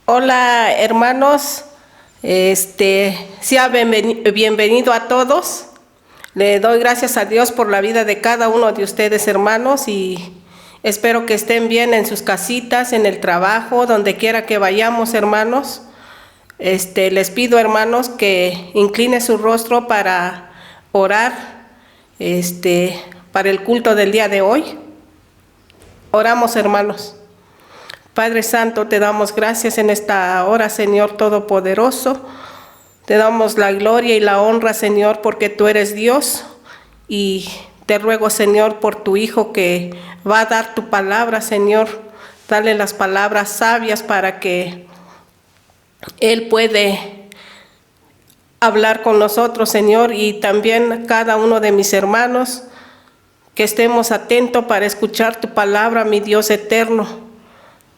Hola hermanos, sea bienvenido a todos. Le doy gracias a Dios por la vida de cada uno de ustedes hermanos y espero que estén bien en sus casitas, en el trabajo, donde quiera que vayamos hermanos. Les pido hermanos que incline su rostro para orar, para el culto del día de hoy. Oramos hermanos. Padre Santo, te damos gracias en esta hora, Señor Todopoderoso. Te damos la gloria y la honra, Señor, porque tú eres Dios. Y te ruego, Señor, por tu Hijo que va a dar tu palabra, Señor. Dale las palabras sabias para que Él puede hablar con nosotros, Señor, y también cada uno de mis hermanos, que estemos atentos para escuchar tu palabra, mi Dios eterno.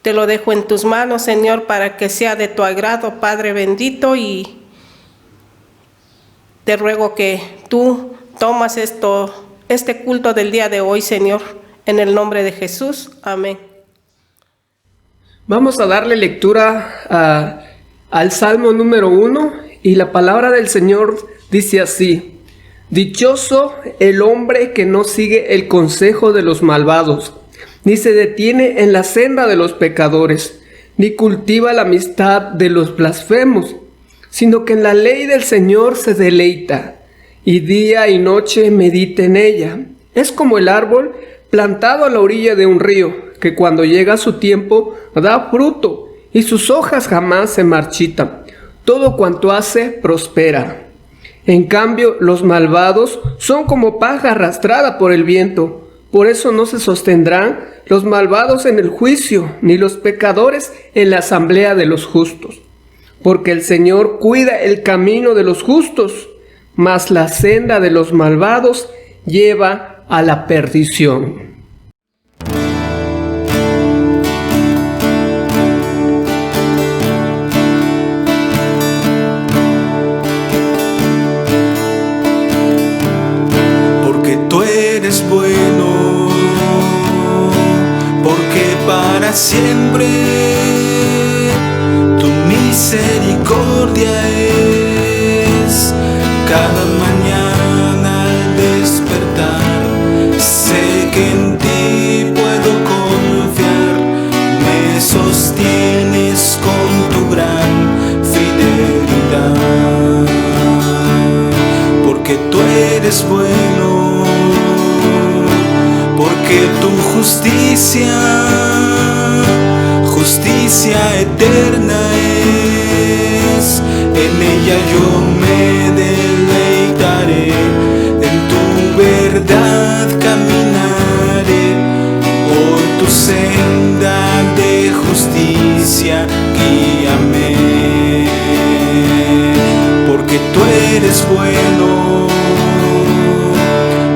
Te lo dejo en tus manos, Señor, para que sea de tu agrado, Padre bendito, y te ruego que tú tomas este culto del día de hoy, Señor, en el nombre de Jesús. Amén. Vamos a darle lectura al Salmo número 1 y la palabra del Señor dice así: Dichoso el hombre que no sigue el consejo de los malvados, ni se detiene en la senda de los pecadores, ni cultiva la amistad de los blasfemos, sino que en la ley del Señor se deleita, y día y noche medita en ella. Es como el árbol plantado a la orilla de un río, que cuando llega su tiempo da fruto, y sus hojas jamás se marchitan. Todo cuanto hace prospera. En cambio, los malvados son como paja arrastrada por el viento. Por eso no se sostendrán los malvados en el juicio, ni los pecadores en la asamblea de los justos. Porque el Señor cuida el camino de los justos, mas la senda de los malvados lleva a la perdición. Porque tú eres bueno, porque para siempre tu misericordia es. Cada mañana al despertar sé que en ti puedo confiar. Me sostienes con tu gran fidelidad. Porque tú eres bueno, porque tu justicia eterna es. En ella yo me deleitaré, en tu verdad caminaré. Por tu senda de justicia guíame. Porque tú eres bueno,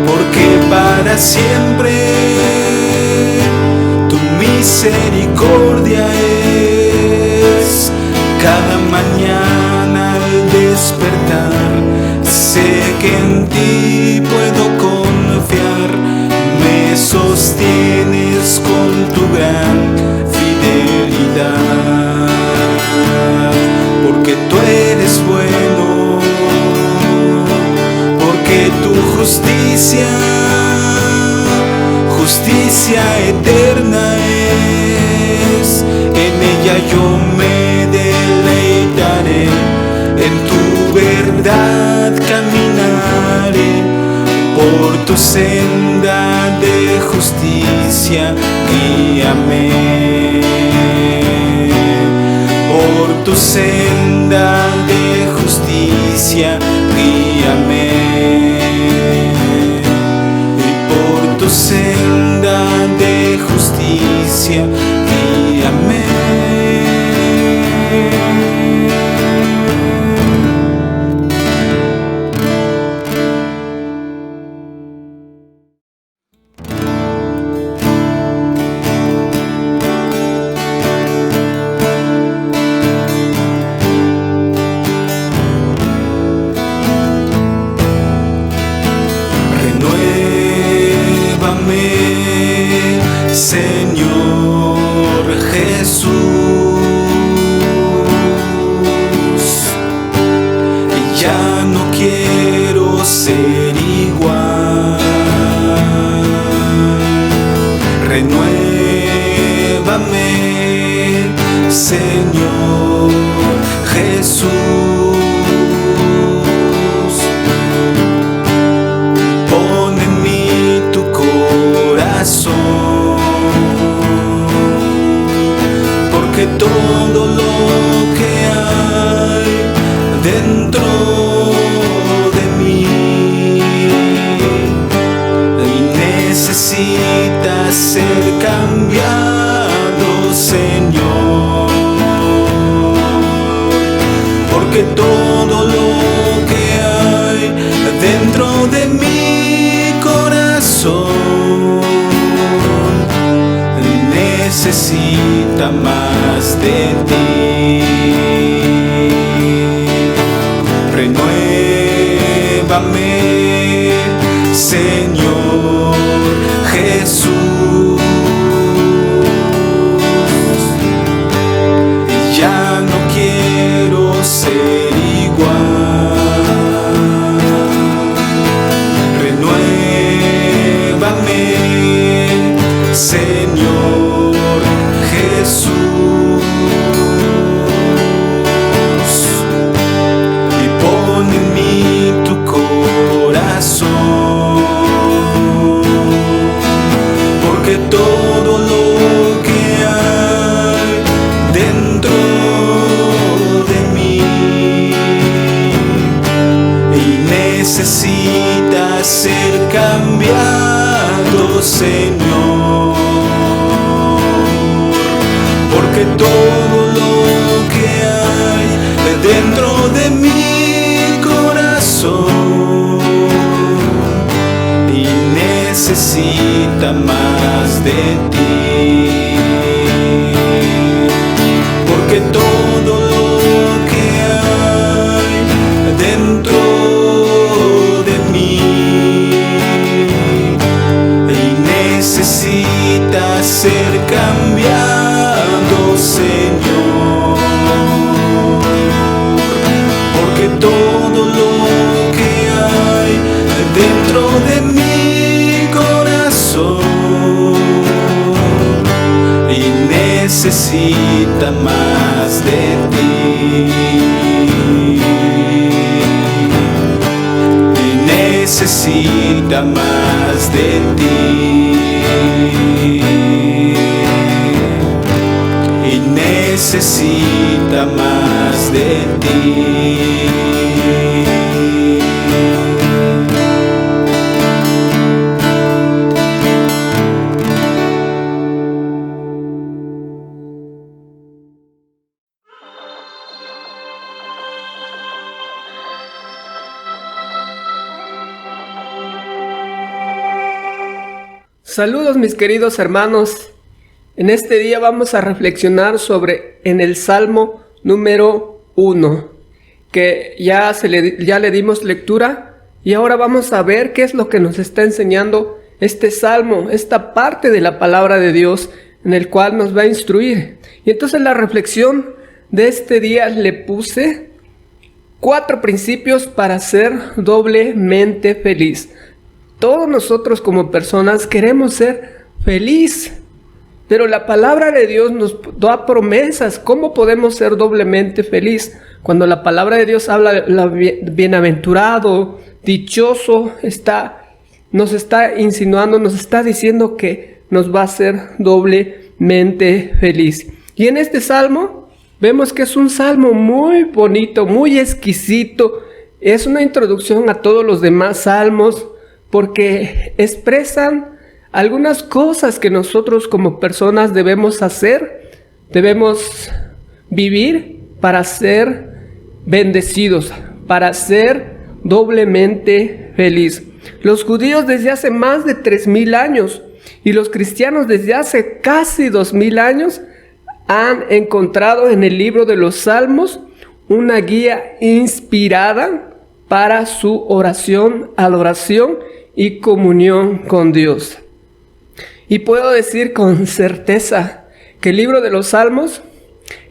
porque para siempre tu misericordia es. Cada mañana al despertar sé que en ti puedo confiar. Me sostienes con tu gran fidelidad. Porque tú eres bueno, porque tu justicia eterna es. En ella yo me deleitaré, en tu verdad caminaré. Por tu senda de justicia guíame. Por tu senda de justicia guíame. Y por tu senda de justicia guíame. quiero ser igual. Renuévame, Señor Jesús. Pon en mí tu corazón, porque todo lo que hay dentro de mí necesita ser cambiado, Señor, porque todo lo que hay dentro de mi corazón necesita más de ti. Renuévame, Señor Jesús. Ya no quiero ser igual. Renuévame, Señor Jesús, y pon en mí tu corazón, porque todo lo que hay dentro de mí necesita ser cambiado, Señor, porque todo lo que hay dentro de mi corazón necesita más de ti, porque todo lo que hay dentro de mí necesita ser cambiado, Señor, porque todo lo que hay dentro de mi corazón necesita más de ti, necesita más de ti, y necesita más de ti. Saludos mis queridos hermanos. En este día vamos a reflexionar en el Salmo número 1, que ya le dimos lectura, y ahora vamos a ver qué es lo que nos está enseñando este Salmo, esta parte de la palabra de Dios en el cual nos va a instruir. Y entonces la reflexión de este día le puse 4 principios para ser doblemente feliz. Todos nosotros como personas queremos ser feliz, pero la palabra de Dios nos da promesas. ¿Cómo podemos ser doblemente feliz? Cuando la palabra de Dios habla bienaventurado, dichoso, nos está insinuando, nos está diciendo que nos va a hacer doblemente feliz. Y en este salmo vemos que es un salmo muy bonito, muy exquisito. Es una introducción a todos los demás salmos, porque expresan algunas cosas que nosotros como personas debemos hacer, debemos vivir para ser bendecidos, para ser doblemente feliz. Los judíos desde hace más de 3000 años y los cristianos desde hace casi 2000 años han encontrado en el libro de los Salmos una guía inspirada para su oración, adoración y comunión con Dios. Y puedo decir con certeza que el libro de los Salmos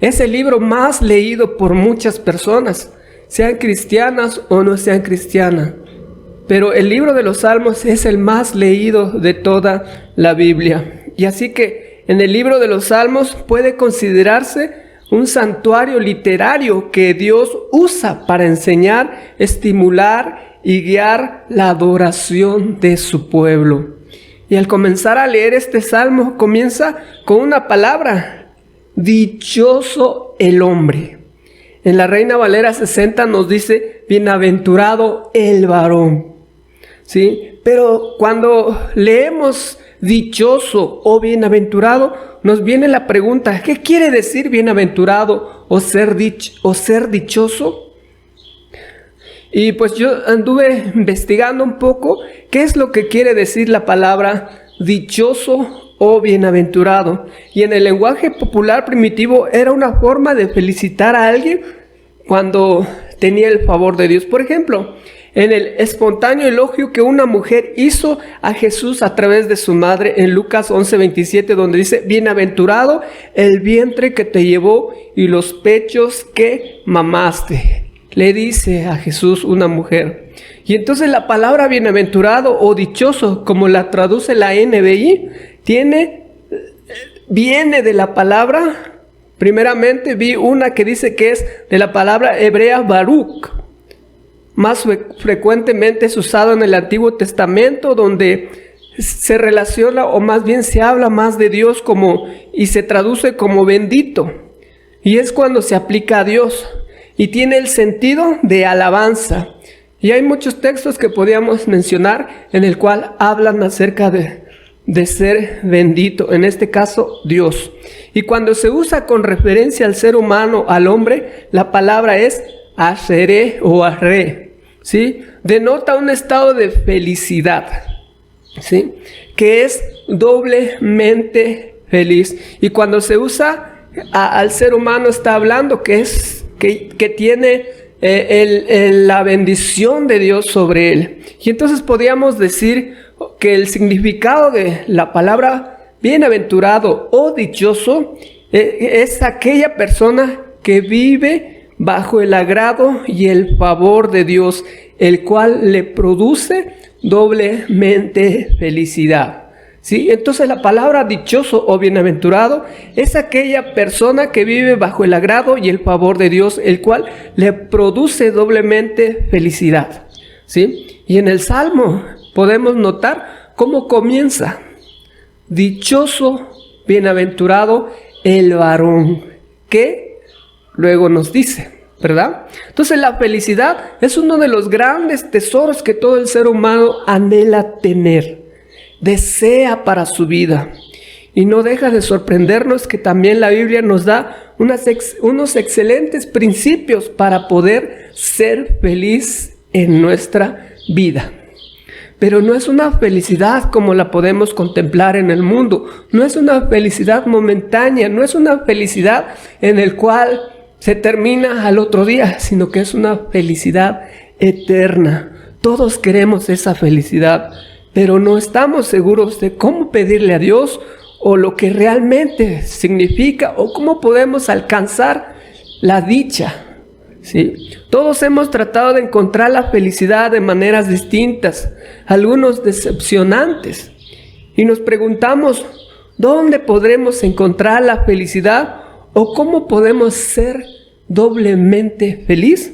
es el libro más leído por muchas personas. sean cristianas o no sean cristianas. Pero el libro de los Salmos es el más leído de toda la Biblia. Y así que en el libro de los Salmos puede considerarse un santuario literario que Dios usa para enseñar, estimular y guiar la adoración de su pueblo. Y al comenzar a leer este salmo, comienza con una palabra: dichoso el hombre. En la Reina Valera 60 nos dice: bienaventurado el varón. ¿Sí? Pero cuando leemos dichoso o bienaventurado, nos viene la pregunta: ¿qué quiere decir bienaventurado o ser dichoso? Y pues yo anduve investigando un poco qué es lo que quiere decir la palabra dichoso o bienaventurado. Y en el lenguaje popular primitivo era una forma de felicitar a alguien cuando tenía el favor de Dios. Por ejemplo, en el espontáneo elogio que una mujer hizo a Jesús a través de su madre en Lucas 11:27, donde dice: bienaventurado el vientre que te llevó y los pechos que mamaste. Le dice a Jesús una mujer. Y entonces la palabra bienaventurado o dichoso, como la traduce la NBI, viene de la palabra, primeramente vi una que dice que es de la palabra hebrea Baruch. Más frecuentemente es usado en el Antiguo Testamento, donde se relaciona, o más bien se habla más de Dios y se traduce como bendito. Y es cuando se aplica a Dios. Y tiene el sentido de alabanza. Y hay muchos textos que podíamos mencionar en el cual hablan acerca de ser bendito, en este caso Dios. Y cuando se usa con referencia al ser humano, al hombre, la palabra es asheré o arre, ¿sí? Denota un estado de felicidad, ¿sí? Que es doblemente feliz. Y cuando se usa al ser humano, está hablando que tiene la bendición de Dios sobre él. Y entonces podríamos decir que el significado de la palabra bienaventurado o dichoso es aquella persona que vive bajo el agrado y el favor de Dios, el cual le produce doblemente felicidad. ¿Sí? Entonces la palabra dichoso o bienaventurado es aquella persona que vive bajo el agrado y el favor de Dios, el cual le produce doblemente felicidad. ¿Sí? Y en el Salmo podemos notar cómo comienza: dichoso, bienaventurado el varón, que luego nos dice, ¿verdad? Entonces la felicidad es uno de los grandes tesoros que todo el ser humano anhela tener, desea para su vida. Y no deja de sorprendernos que también la Biblia nos da unos excelentes principios para poder ser feliz en nuestra vida. Pero no es una felicidad como la podemos contemplar en el mundo. No es una felicidad momentánea, no es una felicidad en el cual se termina al otro día, sino que es una felicidad eterna. Todos queremos esa felicidad, pero no estamos seguros de cómo pedirle a Dios o lo que realmente significa o cómo podemos alcanzar la dicha. ¿Sí? Todos hemos tratado de encontrar la felicidad de maneras distintas, algunos decepcionantes, y nos preguntamos: ¿dónde podremos encontrar la felicidad o cómo podemos ser doblemente feliz?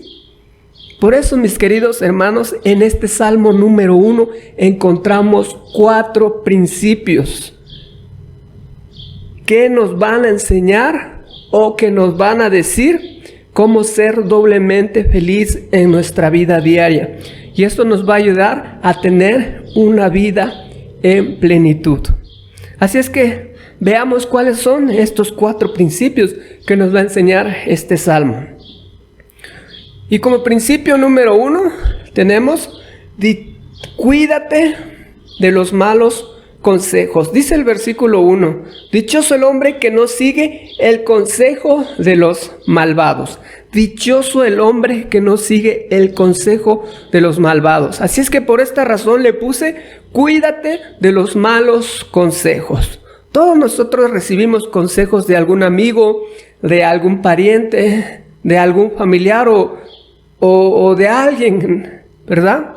Por eso, mis queridos hermanos, en este Salmo número 1 encontramos 4 principios que nos van a enseñar o que nos van a decir cómo ser doblemente feliz en nuestra vida diaria. Y esto nos va a ayudar a tener una vida en plenitud. Así es que veamos cuáles son estos 4 principios que nos va a enseñar este Salmo. Y como principio número 1 tenemos: cuídate de los malos consejos. Dice el versículo 1: dichoso el hombre que no sigue el consejo de los malvados. Dichoso el hombre que no sigue el consejo de los malvados. Así es que por esta razón le puse: cuídate de los malos consejos. Todos nosotros recibimos consejos de algún amigo, de algún pariente, de algún familiar o o de alguien, ¿verdad?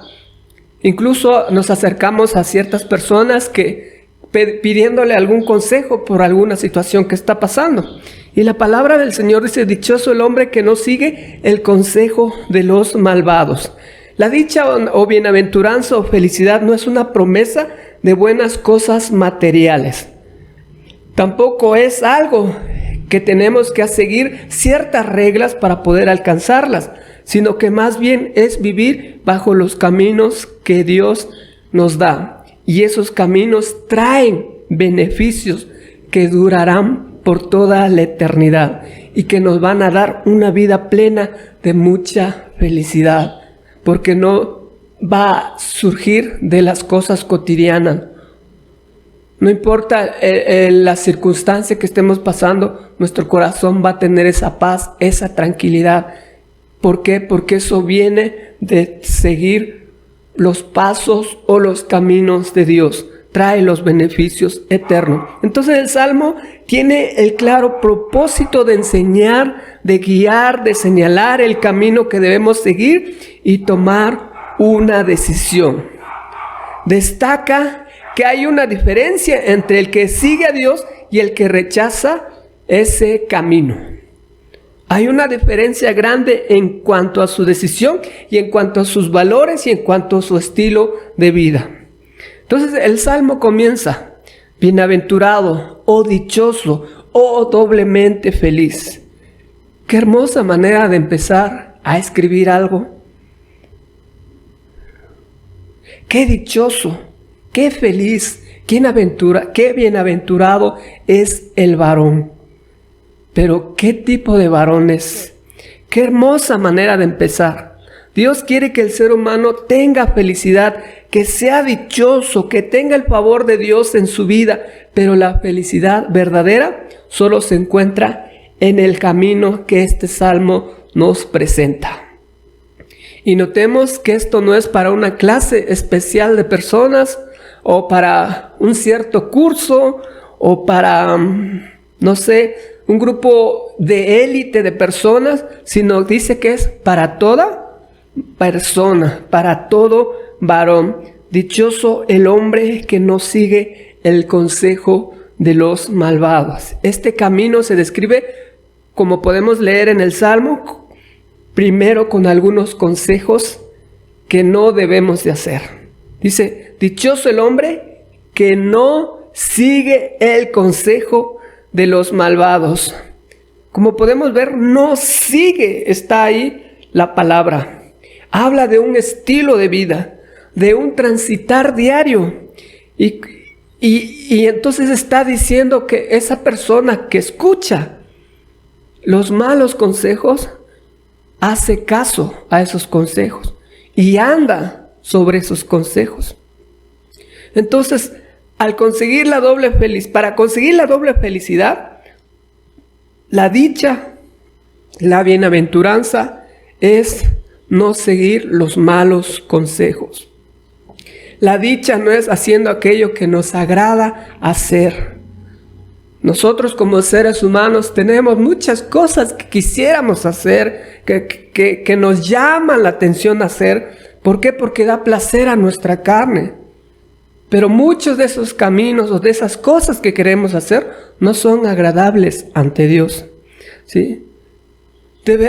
Incluso nos acercamos a ciertas personas que pidiéndole algún consejo por alguna situación que está pasando. Y la palabra del Señor dice: dichoso el hombre que no sigue el consejo de los malvados. La dicha o bienaventuranza o felicidad no es una promesa de buenas cosas materiales. Tampoco es algo que tenemos que seguir ciertas reglas para poder alcanzarlas, sino que más bien es vivir bajo los caminos que Dios nos da. Y esos caminos traen beneficios que durarán por toda la eternidad y que nos van a dar una vida plena de mucha felicidad, porque no va a surgir de las cosas cotidianas. No importa la circunstancia que estemos pasando, nuestro corazón va a tener esa paz, esa tranquilidad. ¿Por qué? Porque eso viene de seguir los pasos o los caminos de Dios. Trae los beneficios eternos. Entonces el Salmo tiene el claro propósito de enseñar, de guiar, de señalar el camino que debemos seguir y tomar una decisión. Destaca que hay una diferencia entre el que sigue a Dios y el que rechaza ese camino. Hay una diferencia grande en cuanto a su decisión y en cuanto a sus valores y en cuanto a su estilo de vida. Entonces el Salmo comienza: bienaventurado, o dichoso, o doblemente feliz. Qué hermosa manera de empezar a escribir algo. Qué dichoso, qué feliz, qué bienaventurado es el varón. Pero ¿qué tipo de varón es? Qué hermosa manera de empezar. Dios quiere que el ser humano tenga felicidad, que sea dichoso, que tenga el favor de Dios en su vida, pero la felicidad verdadera solo se encuentra en el camino que este salmo nos presenta. Y notemos que esto no es para una clase especial de personas, o para un cierto curso, o para, no sé, un grupo de élite de personas, sino dice que es para toda persona, para todo varón. Dichoso el hombre que no sigue el consejo de los malvados. Este camino se describe, como podemos leer en el Salmo, primero con algunos consejos que no debemos de hacer. Dice: dichoso el hombre que no sigue el consejo de los malvados. Como podemos ver, no sigue, está ahí la palabra. Habla de un estilo de vida, de un transitar diario. Y entonces está diciendo que esa persona que escucha los malos consejos, hace caso a esos consejos y anda sobre esos consejos. Entonces, para conseguir la doble felicidad, la dicha, la bienaventuranza es no seguir los malos consejos. La dicha no es haciendo aquello que nos agrada hacer. Nosotros como seres humanos tenemos muchas cosas que quisiéramos hacer, que nos llaman la atención hacer. ¿Por qué? Porque da placer a nuestra carne. Pero muchos de esos caminos o de esas cosas que queremos hacer no son agradables ante Dios, ¿sí?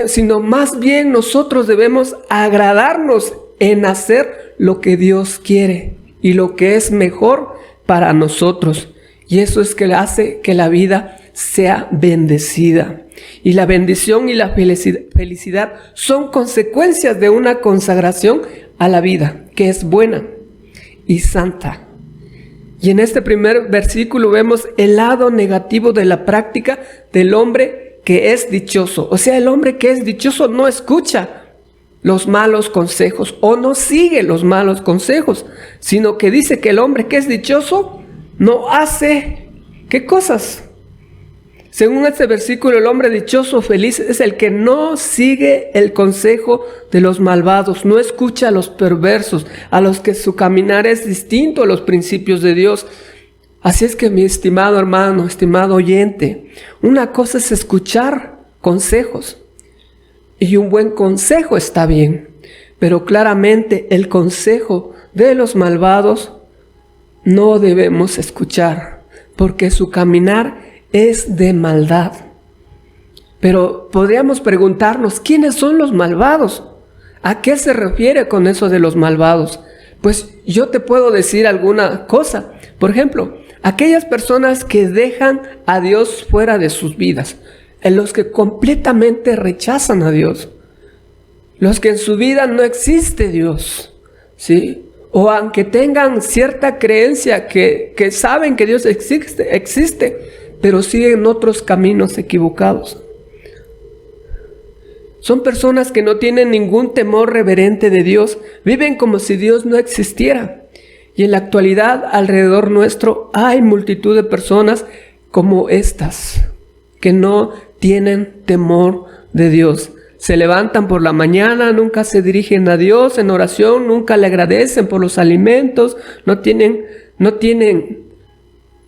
Sino más bien nosotros debemos agradarnos en hacer lo que Dios quiere y lo que es mejor para nosotros. Y eso es que hace que la vida sea bendecida. Y la bendición y la felicidad son consecuencias de una consagración a la vida, que es buena y santa. Y en este primer versículo vemos el lado negativo de la práctica del hombre que es dichoso. O sea, el hombre que es dichoso no escucha los malos consejos o no sigue los malos consejos, sino que dice que el hombre que es dichoso no hace, ¿qué cosas? Según este versículo, el hombre dichoso o feliz es el que no sigue el consejo de los malvados, no escucha a los perversos, a los que su caminar es distinto a los principios de Dios. Así es que, mi estimado hermano, estimado oyente, una cosa es escuchar consejos y un buen consejo está bien, pero claramente el consejo de los malvados no debemos escuchar, porque su caminar es de maldad. Pero podríamos preguntarnos, ¿quiénes son los malvados? ¿A qué se refiere con eso de los malvados? Pues yo te puedo decir alguna cosa. Por ejemplo, aquellas personas que dejan a Dios fuera de sus vidas, en los que completamente rechazan a Dios, los que en su vida no existe Dios, ¿sí? O aunque tengan cierta creencia que saben que Dios existe, pero siguen otros caminos equivocados. Son personas que no tienen ningún temor reverente de Dios, viven como si Dios no existiera. Y en la actualidad, alrededor nuestro, hay multitud de personas como estas, que no tienen temor de Dios. Se levantan por la mañana, nunca se dirigen a Dios en oración, nunca le agradecen por los alimentos, no tienen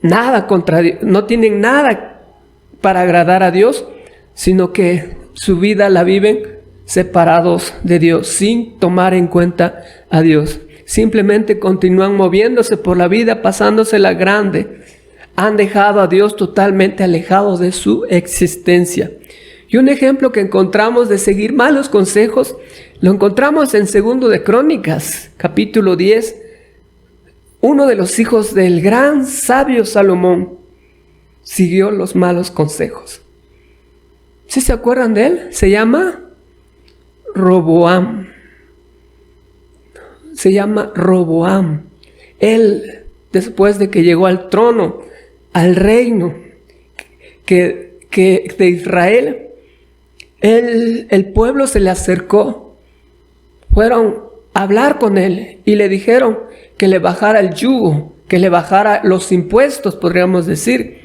nada contra Dios, no tienen nada para agradar a Dios, sino que su vida la viven separados de Dios, sin tomar en cuenta a Dios. Simplemente continúan moviéndose por la vida, pasándosela grande. Han dejado a Dios totalmente alejado de su existencia. Y un ejemplo que encontramos de seguir malos consejos, lo encontramos en 2 de Crónicas, capítulo 10. Uno de los hijos del gran sabio Salomón siguió los malos consejos. ¿Sí se acuerdan de él? Se llama Roboam. Se llama Roboam. Él, después de que llegó al trono, al reino de Israel, el pueblo se le acercó. Fueron a hablar con él y le dijeron que le bajara el yugo, que le bajara los impuestos, podríamos decir,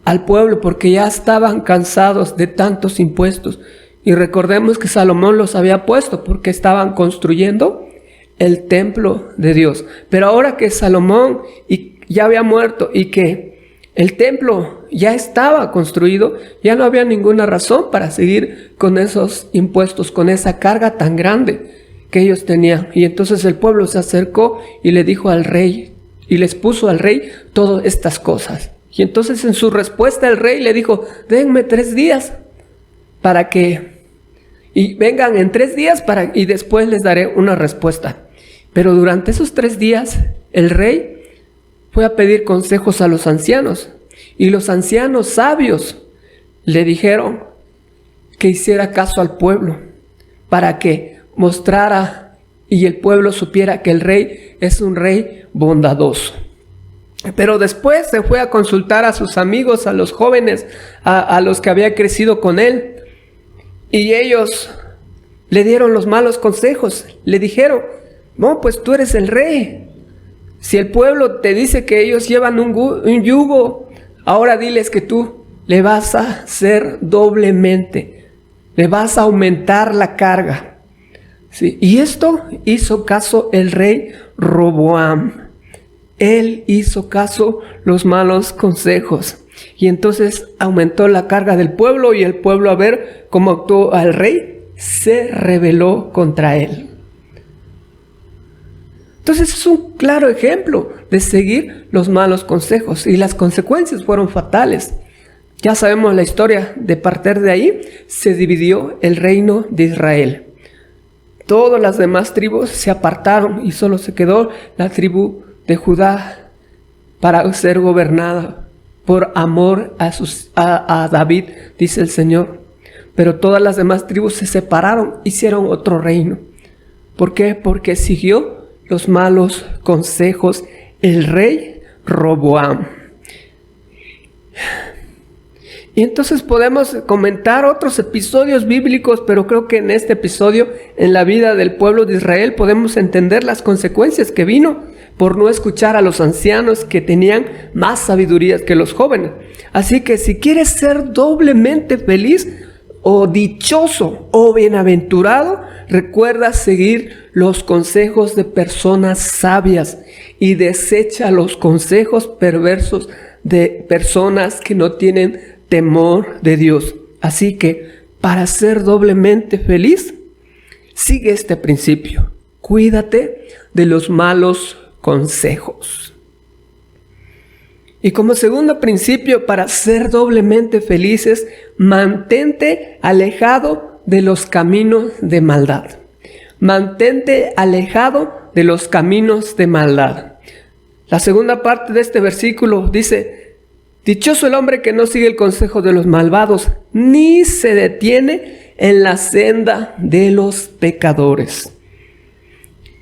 al pueblo, porque ya estaban cansados de tantos impuestos. Y recordemos que Salomón los había puesto porque estaban construyendo el templo de Dios. Pero ahora que Salomón ya había muerto y que el templo ya estaba construido, ya no había ninguna razón para seguir con esos impuestos, con esa carga tan grande que ellos tenían. Y entonces el pueblo se acercó y le dijo al rey, y les puso al rey todas estas cosas. Y entonces en su respuesta el rey le dijo, denme 3 días para que, y vengan en 3 días y después les daré una respuesta. Pero durante esos 3 días el rey fue a pedir consejos a los ancianos, y los ancianos sabios le dijeron que hiciera caso al pueblo para que mostrara y el pueblo supiera que el rey es un rey bondadoso. Pero después se fue a consultar a sus amigos, a los jóvenes, a los que había crecido con él. Y ellos le dieron los malos consejos. Le dijeron, no, pues tú eres el rey. Si el pueblo te dice que ellos llevan un yugo, ahora diles que tú le vas a hacer doblemente. Le vas a aumentar la carga. ¿Sí? Y esto hizo caso el rey Roboam. Él hizo caso los malos consejos. Y entonces aumentó la carga del pueblo, y el pueblo, a ver cómo actuó al rey, se rebeló contra él. Entonces es un claro ejemplo de seguir los malos consejos, y las consecuencias fueron fatales. Ya sabemos la historia. De partir de ahí se dividió el reino de Israel. Todas las demás tribus se apartaron y solo se quedó la tribu de Judá para ser gobernada por amor a David, dice el Señor. Pero todas las demás tribus se separaron, hicieron otro reino. ¿Por qué? Porque siguió los malos consejos el rey Roboam. Y entonces podemos comentar otros episodios bíblicos, pero creo que en este episodio, en la vida del pueblo de Israel, podemos entender las consecuencias que vino por no escuchar a los ancianos que tenían más sabiduría que los jóvenes. Así que si quieres ser doblemente feliz o dichoso o bienaventurado, recuerda seguir los consejos de personas sabias y desecha los consejos perversos de personas que no tienen temor de Dios. Así que para ser doblemente feliz, sigue este principio. Cuídate de los malos consejos. Y como segundo principio para ser doblemente felices, mantente alejado de los caminos de maldad. Mantente alejado de los caminos de maldad. La segunda parte de este versículo dice: dichoso el hombre que no sigue el consejo de los malvados, ni se detiene en la senda de los pecadores.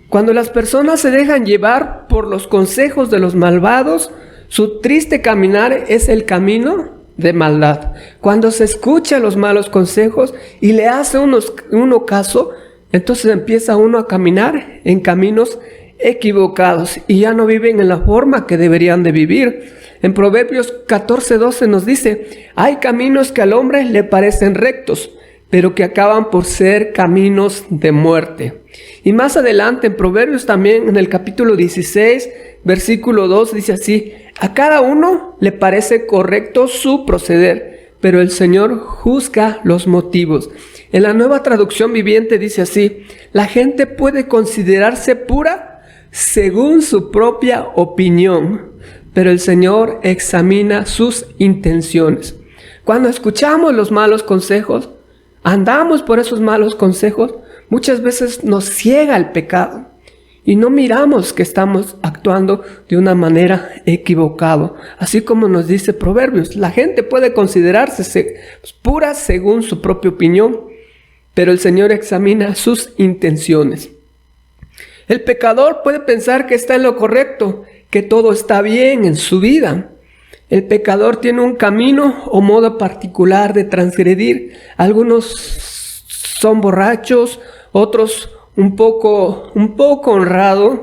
Cuando las personas se dejan llevar por los consejos de los malvados, su triste caminar es el camino de maldad. Cuando se escucha los malos consejos y le hace uno caso, entonces empieza uno a caminar en caminos equivocados y ya no viven en la forma que deberían de vivir. En Proverbios 14:12 nos dice: hay caminos que al hombre le parecen rectos, pero que acaban por ser caminos de muerte. Y más adelante en Proverbios también, en el capítulo 16, versículo 2, dice así: a cada uno le parece correcto su proceder, pero el Señor juzga los motivos. En la Nueva Traducción Viviente dice así: la gente puede considerarse pura según su propia opinión, pero el Señor examina sus intenciones. Cuando escuchamos los malos consejos, andamos por esos malos consejos, muchas veces nos ciega el pecado y no miramos que estamos actuando de una manera equivocada. Así como nos dice Proverbios, la gente puede considerarse pura según su propia opinión, pero el Señor examina sus intenciones. El pecador puede pensar que está en lo correcto, que todo está bien en su vida. El pecador tiene un camino o modo particular de transgredir. Algunos son borrachos, otros un poco honrados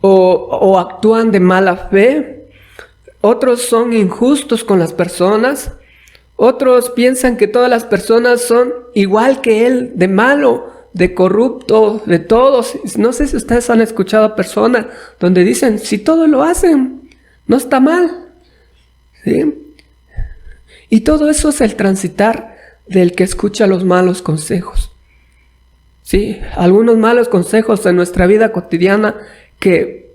o actúan de mala fe. Otros son injustos con las personas. Otros piensan que todas las personas son igual que él, de malo, de corrupto, de todos. No sé si ustedes han escuchado a personas donde dicen: si todos lo hacen, no está mal. ¿Sí? Y todo eso es el transitar del que escucha los malos consejos. Sí, algunos malos consejos en nuestra vida cotidiana que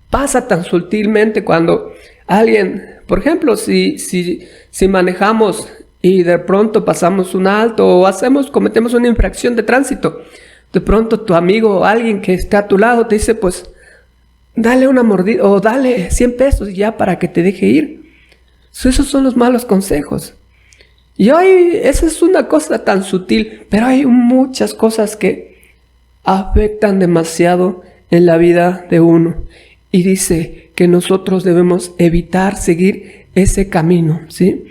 pasa tan sutilmente cuando alguien, por ejemplo, si manejamos y de pronto pasamos un alto o cometemos una infracción de tránsito, de pronto tu amigo o alguien que está a tu lado te dice: pues dale una mordida o dale 100 pesos ya para que te deje ir. Esos son los malos consejos. Y hoy esa es una cosa tan sutil, pero hay muchas cosas que afectan demasiado en la vida de uno. Y dice que nosotros debemos evitar seguir ese camino, ¿sí?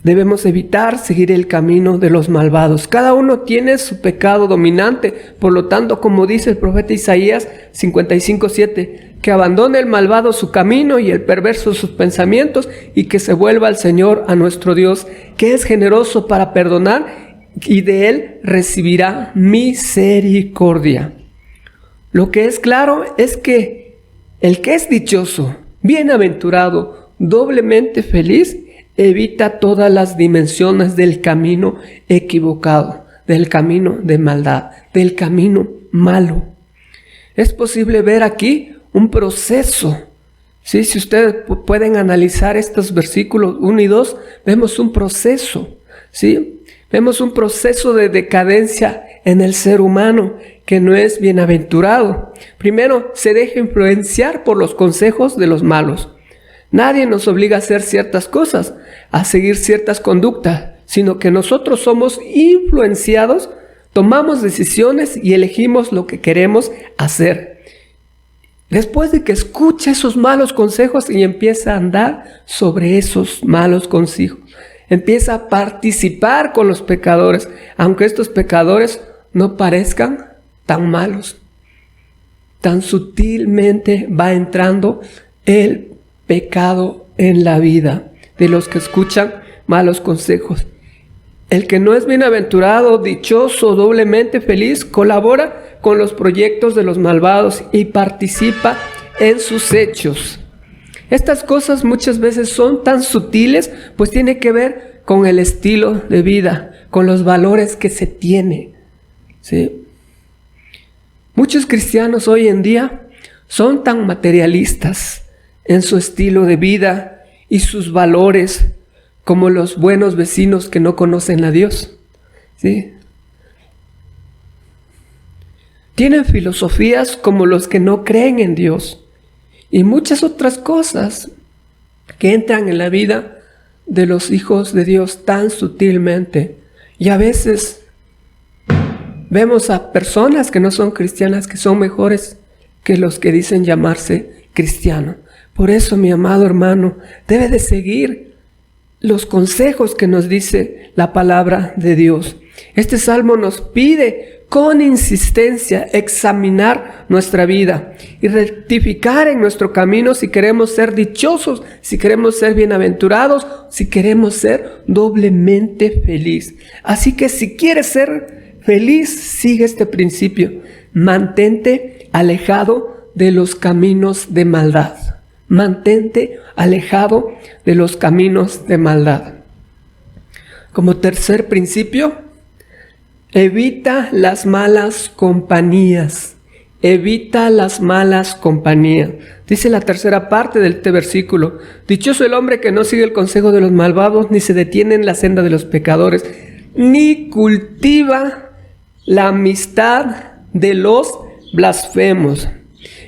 Debemos evitar seguir el camino de los malvados. Cada uno tiene su pecado dominante. Por lo tanto, como dice el profeta Isaías 55:7, que abandone el malvado su camino y el perverso sus pensamientos, y que se vuelva al Señor, a nuestro Dios, que es generoso para perdonar, y de él recibirá misericordia. Lo que es claro es que el que es dichoso, bienaventurado, doblemente feliz, evita todas las dimensiones del camino equivocado, del camino de maldad, del camino malo. Es posible ver aquí un proceso. ¿Sí? Si ustedes pueden analizar estos versículos 1 y 2, vemos un proceso. ¿Sí? Vemos un proceso de decadencia en el ser humano que no es bienaventurado. Primero, se deja influenciar por los consejos de los malos. Nadie nos obliga a hacer ciertas cosas, a seguir ciertas conductas, sino que nosotros somos influenciados, tomamos decisiones y elegimos lo que queremos hacer. Después de que escucha esos malos consejos y empieza a andar sobre esos malos consejos, empieza a participar con los pecadores, aunque estos pecadores no parezcan tan malos. Tan sutilmente va entrando el pecado en la vida de los que escuchan malos consejos. El que no es bienaventurado, dichoso, doblemente feliz, colabora con los proyectos de los malvados y participa en sus hechos. Estas cosas muchas veces son tan sutiles, pues tiene que ver con el estilo de vida, con los valores que se tiene. ¿Sí? Muchos cristianos hoy en día son tan materialistas en su estilo de vida y sus valores como los buenos vecinos que no conocen a Dios. ¿Sí? Tienen filosofías como los que no creen en Dios y muchas otras cosas que entran en la vida de los hijos de Dios tan sutilmente. Y a veces vemos a personas que no son cristianas que son mejores que los que dicen llamarse cristianos. Por eso, mi amado hermano, debe de seguir los consejos que nos dice la palabra de Dios. Este salmo nos pide con insistencia examinar nuestra vida y rectificar en nuestro camino si queremos ser dichosos, si queremos ser bienaventurados, si queremos ser doblemente feliz. Así que si quieres ser feliz, sigue este principio. Mantente alejado de los caminos de maldad. Mantente alejado de los caminos de maldad. Como tercer principio, evita las malas compañías. Evita las malas compañías. Dice la tercera parte de este versículo: dichoso el hombre que no sigue el consejo de los malvados, ni se detiene en la senda de los pecadores, ni cultiva la amistad de los blasfemos.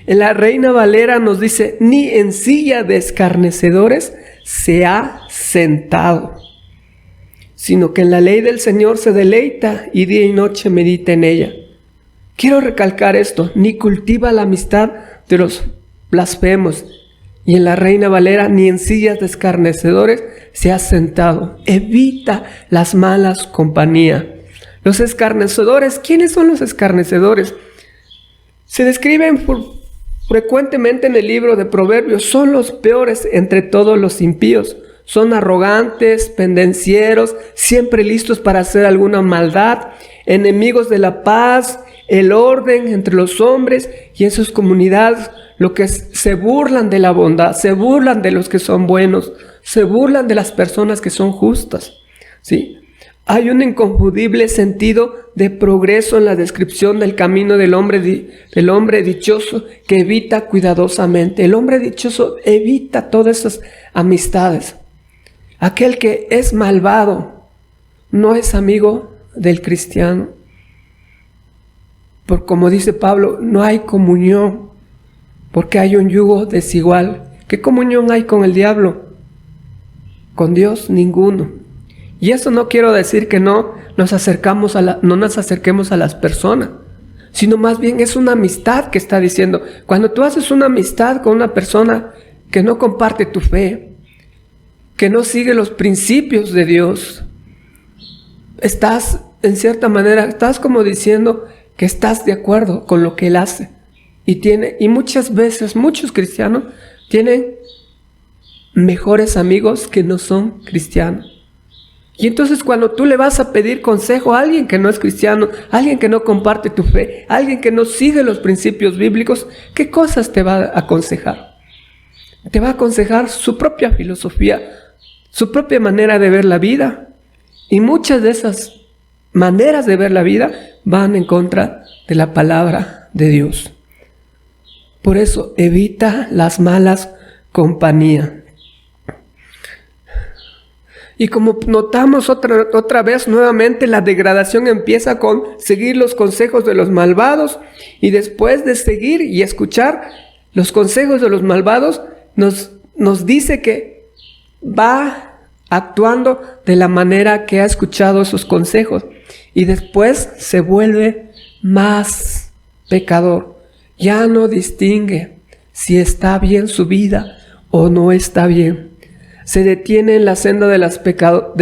En la Reina Valera nos dice: ni en silla de escarnecedores se ha sentado, sino que en la ley del Señor se deleita y día y noche medita en ella. Quiero recalcar esto: ni cultiva la amistad de los blasfemos. Y en la Reina Valera: ni en sillas de escarnecedores se ha sentado. Evita las malas compañías. Los escarnecedores, ¿quiénes son los escarnecedores? Se describen frecuentemente en el libro de Proverbios. Son los peores entre todos los impíos. Son arrogantes, pendencieros, siempre listos para hacer alguna maldad, enemigos de la paz, el orden entre los hombres y en sus comunidades. Lo que se burlan de la bondad, se burlan de los que son buenos, se burlan de las personas que son justas. ¿Sí? Hay un inconfundible sentido de progreso en la descripción del camino del hombre dichoso que evita cuidadosamente. El hombre dichoso evita todas esas amistades. Aquel que es malvado no es amigo del cristiano. Por como dice Pablo, no hay comunión, porque hay un yugo desigual. ¿Qué comunión hay con el diablo? Con Dios, ninguno. Y eso no quiero decir que no nos acerquemos a las personas, sino más bien es una amistad que está diciendo. Cuando tú haces una amistad con una persona que no comparte tu fe, que no sigue los principios de Dios, estás, en cierta manera, estás como diciendo que estás de acuerdo con lo que Él hace. Y muchas veces, muchos cristianos tienen mejores amigos que no son cristianos. Y entonces cuando tú le vas a pedir consejo a alguien que no es cristiano, a alguien que no comparte tu fe, a alguien que no sigue los principios bíblicos, ¿qué cosas te va a aconsejar? Te va a aconsejar su propia filosofía, su propia manera de ver la vida. Y muchas de esas maneras de ver la vida van en contra de la palabra de Dios. Por eso, evita las malas compañías. Y como notamos otra vez nuevamente, la degradación empieza con seguir los consejos de los malvados, y después de seguir y escuchar los consejos de los malvados, nos dice que va actuando de la manera que ha escuchado esos consejos, y después se vuelve más pecador. Ya no distingue si está bien su vida o no está bien. Se detiene en la senda de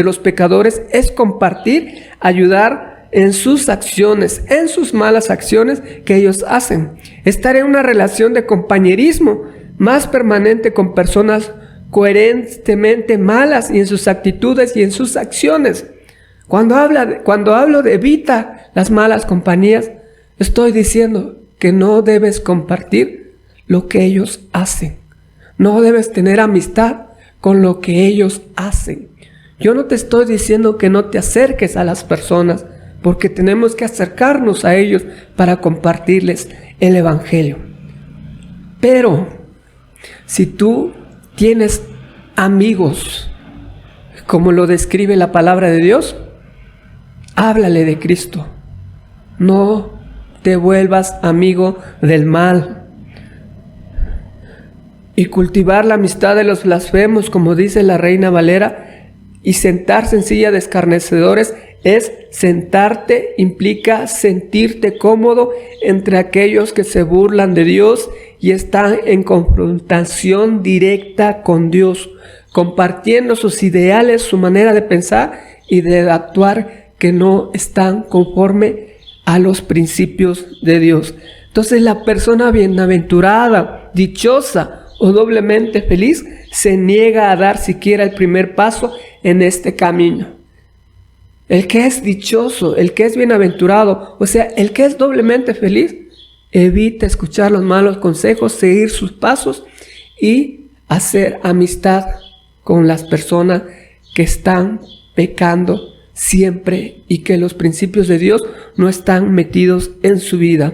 los pecadores, es compartir, ayudar en sus acciones, en sus malas acciones que ellos hacen. Estar en una relación de compañerismo más permanente con personas coherentemente malas y en sus actitudes y en sus acciones. Cuando hablo de evita las malas compañías, estoy diciendo que no debes compartir lo que ellos hacen. No debes tener amistad con lo que ellos hacen. Yo no te estoy diciendo que no te acerques a las personas, porque tenemos que acercarnos a ellos para compartirles el Evangelio. Pero si tú tienes amigos, como lo describe la palabra de Dios, háblale de Cristo. No te vuelvas amigo del mal. Y cultivar la amistad de los blasfemos, como dice la Reina Valera, y sentarse en silla de escarnecedores, es sentarte, implica sentirte cómodo entre aquellos que se burlan de Dios y están en confrontación directa con Dios, compartiendo sus ideales, su manera de pensar y de actuar que no están conforme a los principios de Dios. Entonces la persona bienaventurada, dichosa o doblemente feliz se niega a dar siquiera el primer paso en este camino. El que es dichoso, el que es bienaventurado, o sea, el que es doblemente feliz, evita escuchar los malos consejos, seguir sus pasos y hacer amistad con las personas que están pecando siempre y que los principios de Dios no están metidos en su vida.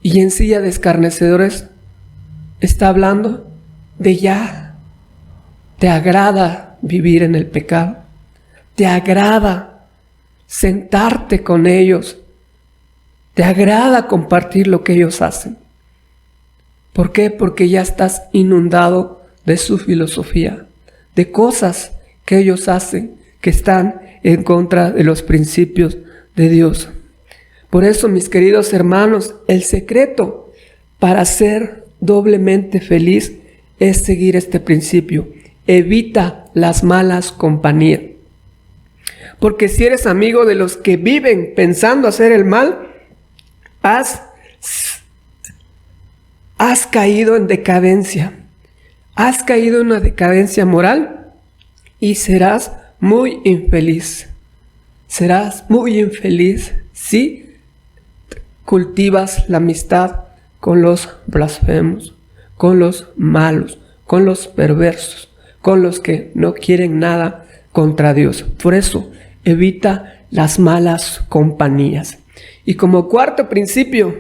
Y en silla de escarnecedores está hablando de ya te agrada vivir en el pecado, te agrada sentarte con ellos, te agrada compartir lo que ellos hacen. ¿Por qué? Porque ya estás inundado de su filosofía, de cosas que ellos hacen que están en contra de los principios de Dios. Por eso, mis queridos hermanos, el secreto para ser doblemente feliz es seguir este principio. Evita las malas compañías. Porque si eres amigo de los que viven pensando hacer el mal, has caído en decadencia. Has caído en una decadencia moral y serás muy infeliz. Serás muy infeliz si cultivas la amistad con los blasfemos, con los malos, con los perversos, con los que no quieren nada contra Dios. Por eso, evita las malas compañías. Y como cuarto principio,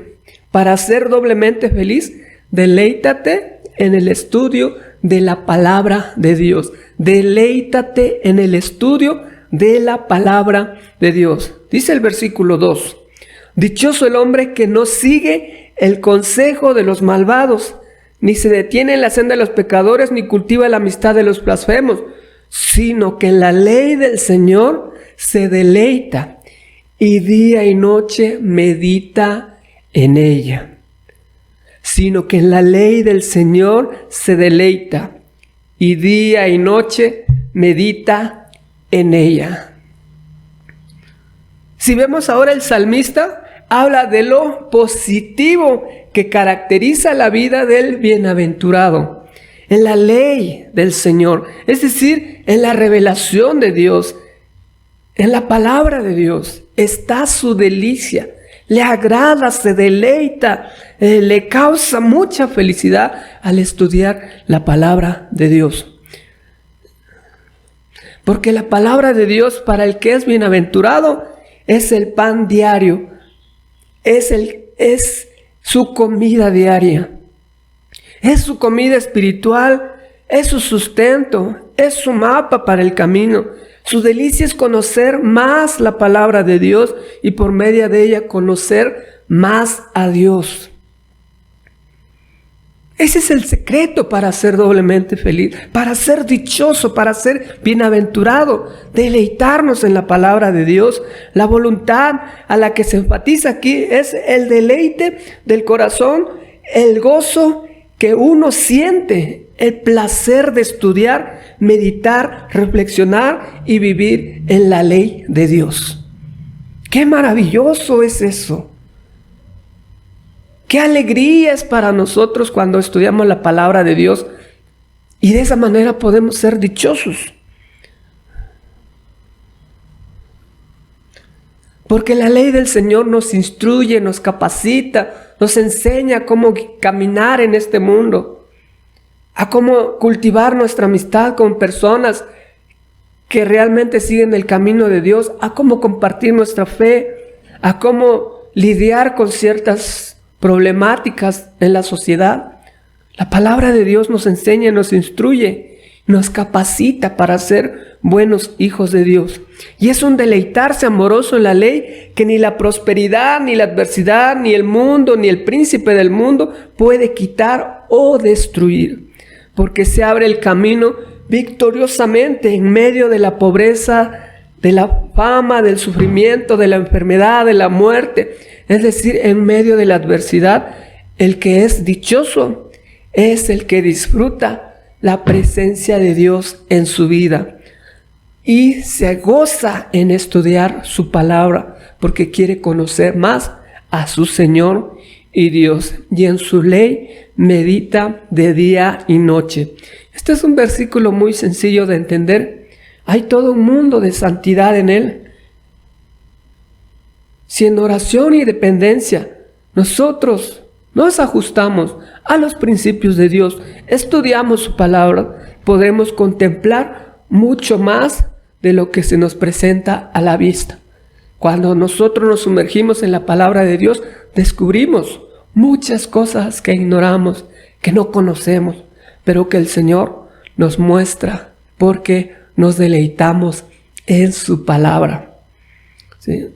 para ser doblemente feliz, deleítate en el estudio de la palabra de Dios. Deleítate en el estudio de la palabra de Dios. Dice el versículo 2. Dichoso el hombre que no sigue el consejo de los malvados, ni se detiene en la senda de los pecadores, ni cultiva la amistad de los blasfemos, sino que en la ley del Señor se deleita, y día y noche medita en ella. Sino que en la ley del Señor se deleita, y día y noche medita en ella. Si vemos ahora, el salmista habla de lo positivo que caracteriza la vida del bienaventurado. En la ley del Señor, es decir, en la revelación de Dios, en la palabra de Dios, está su delicia. Le agrada, se deleita, le causa mucha felicidad al estudiar la palabra de Dios. Porque la palabra de Dios para el que es bienaventurado es el pan diario, es su comida diaria, es su comida espiritual, es su sustento, es su mapa para el camino. Su delicia es conocer más la palabra de Dios y por medio de ella conocer más a Dios. Ese es el secreto para ser doblemente feliz, para ser dichoso, para ser bienaventurado, deleitarnos en la palabra de Dios. La voluntad a la que se enfatiza aquí es el deleite del corazón, el gozo que uno siente, el placer de estudiar, meditar, reflexionar y vivir en la ley de Dios. ¡Qué maravilloso es eso! ¡Qué alegría es para nosotros cuando estudiamos la palabra de Dios! Y de esa manera podemos ser dichosos. Porque la ley del Señor nos instruye, nos capacita, nos enseña cómo caminar en este mundo. a cómo cultivar nuestra amistad con personas que realmente siguen el camino de Dios, a cómo compartir nuestra fe, a cómo lidiar con ciertas problemáticas en la sociedad. La palabra de Dios nos enseña, nos instruye, nos capacita para ser buenos hijos de Dios. Y es un deleitarse amoroso en la ley que ni la prosperidad, ni la adversidad, ni el mundo, ni el príncipe del mundo puede quitar o destruir. Porque se abre el camino victoriosamente en medio de la pobreza, de la fama, del sufrimiento, de la enfermedad, de la muerte. Es decir, en medio de la adversidad, el que es dichoso es el que disfruta la presencia de Dios en su vida y se goza en estudiar su palabra porque quiere conocer más a su Señor y Dios, y en su ley medita de día y noche. Este es un versículo muy sencillo de entender. Hay todo un mundo de santidad en él. Si en oración y dependencia nosotros nos ajustamos a los principios de Dios, estudiamos su palabra, podremos contemplar mucho más de lo que se nos presenta a la vista. Cuando nosotros nos sumergimos en la palabra de Dios, descubrimos muchas cosas que ignoramos, que no conocemos, pero que el Señor nos muestra porque nos deleitamos en su palabra. ¿Sí?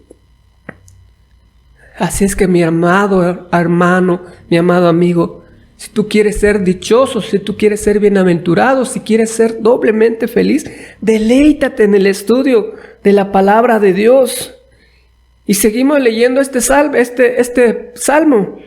Así es que mi amado hermano, mi amado amigo, si tú quieres ser dichoso, si tú quieres ser bienaventurado, si quieres ser doblemente feliz, deleítate en el estudio de la palabra de Dios. Y seguimos leyendo este salmo.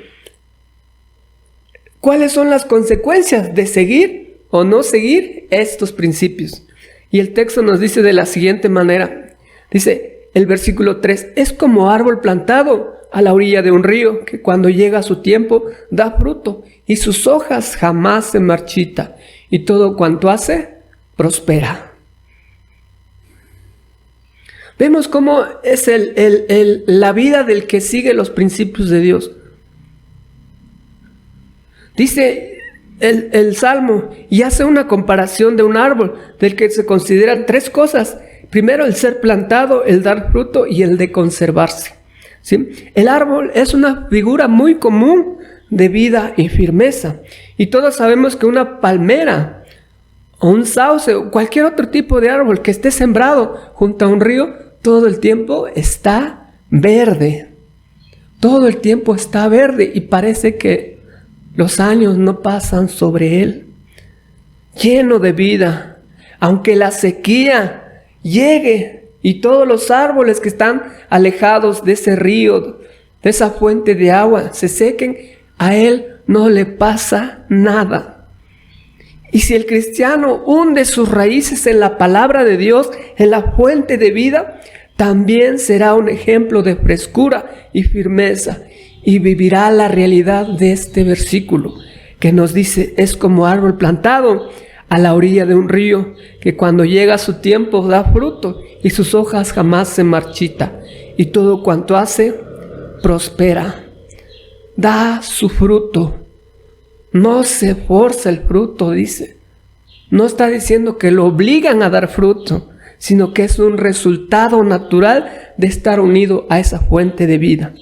¿Cuáles son las consecuencias de seguir o no seguir estos principios? Y el texto nos dice de la siguiente manera. Dice el versículo 3, es como árbol plantado a la orilla de un río, que cuando llega su tiempo da fruto, y sus hojas jamás se marchita, y todo cuanto hace, prospera. Vemos cómo es la vida del que sigue los principios de Dios. Dice el Salmo, y hace una comparación de un árbol, del que se consideran tres cosas. Primero, el ser plantado, el dar fruto y el de conservarse. ¿Sí? El árbol es una figura muy común de vida y firmeza. Y todos sabemos que una palmera o un sauce o cualquier otro tipo de árbol que esté sembrado junto a un río, todo el tiempo está verde. Todo el tiempo está verde y parece que los años no pasan sobre él. Lleno de vida. Aunque la sequía llegue y todos los árboles que están alejados de ese río, de esa fuente de agua, se sequen, a él no le pasa nada. Y si el cristiano hunde sus raíces en la palabra de Dios, en la fuente de vida, también será un ejemplo de frescura y firmeza y vivirá la realidad de este versículo que nos dice, es como árbol plantado a la orilla de un río, que cuando llega su tiempo da fruto y sus hojas jamás se marchita, y todo cuanto hace, prospera. Da su fruto. No se forza el fruto, dice. No está diciendo que lo obligan a dar fruto, sino que es un resultado natural de estar unido a esa fuente de vida.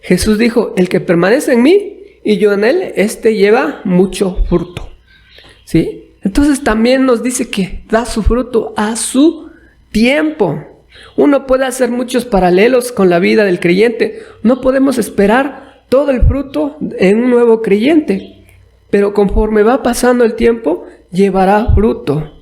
Jesús dijo, el que permanece en mí y yo en él, este lleva mucho fruto. ¿Sí? Entonces también nos dice que da su fruto a su tiempo. Uno puede hacer muchos paralelos con la vida del creyente. No podemos esperar todo el fruto en un nuevo creyente, pero conforme va pasando el tiempo, llevará fruto.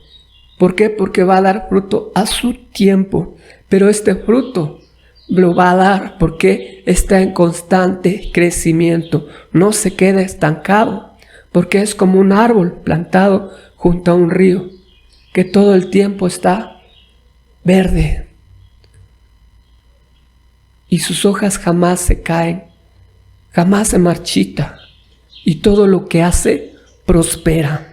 ¿Por qué? Porque va a dar fruto a su tiempo, pero este fruto lo va a dar porque está en constante crecimiento, no se queda estancado, porque es como un árbol plantado junto a un río, que todo el tiempo está verde y sus hojas jamás se caen, jamás se marchita, y todo lo que hace prospera.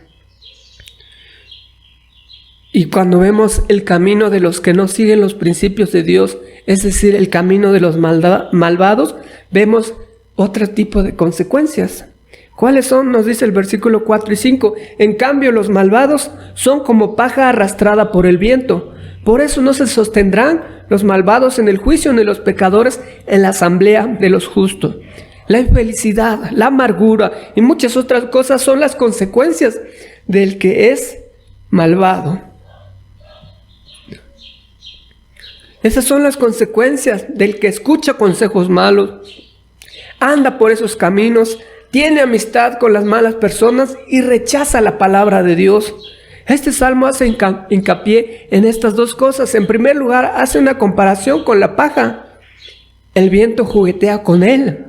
Y cuando vemos el camino de los que no siguen los principios de Dios, es decir, el camino de los malvados, vemos otro tipo de consecuencias. ¿Cuáles son? Nos dice el versículo 4 y 5. En cambio, los malvados son como paja arrastrada por el viento. Por eso no se sostendrán los malvados en el juicio, ni los pecadores en la asamblea de los justos. La infelicidad, la amargura y muchas otras cosas son las consecuencias del que es malvado. Esas son las consecuencias del que escucha consejos malos, anda por esos caminos, tiene amistad con las malas personas y rechaza la palabra de Dios. Este salmo hace hincapié en estas dos cosas. En primer lugar, hace una comparación con la paja. El viento juguetea con él.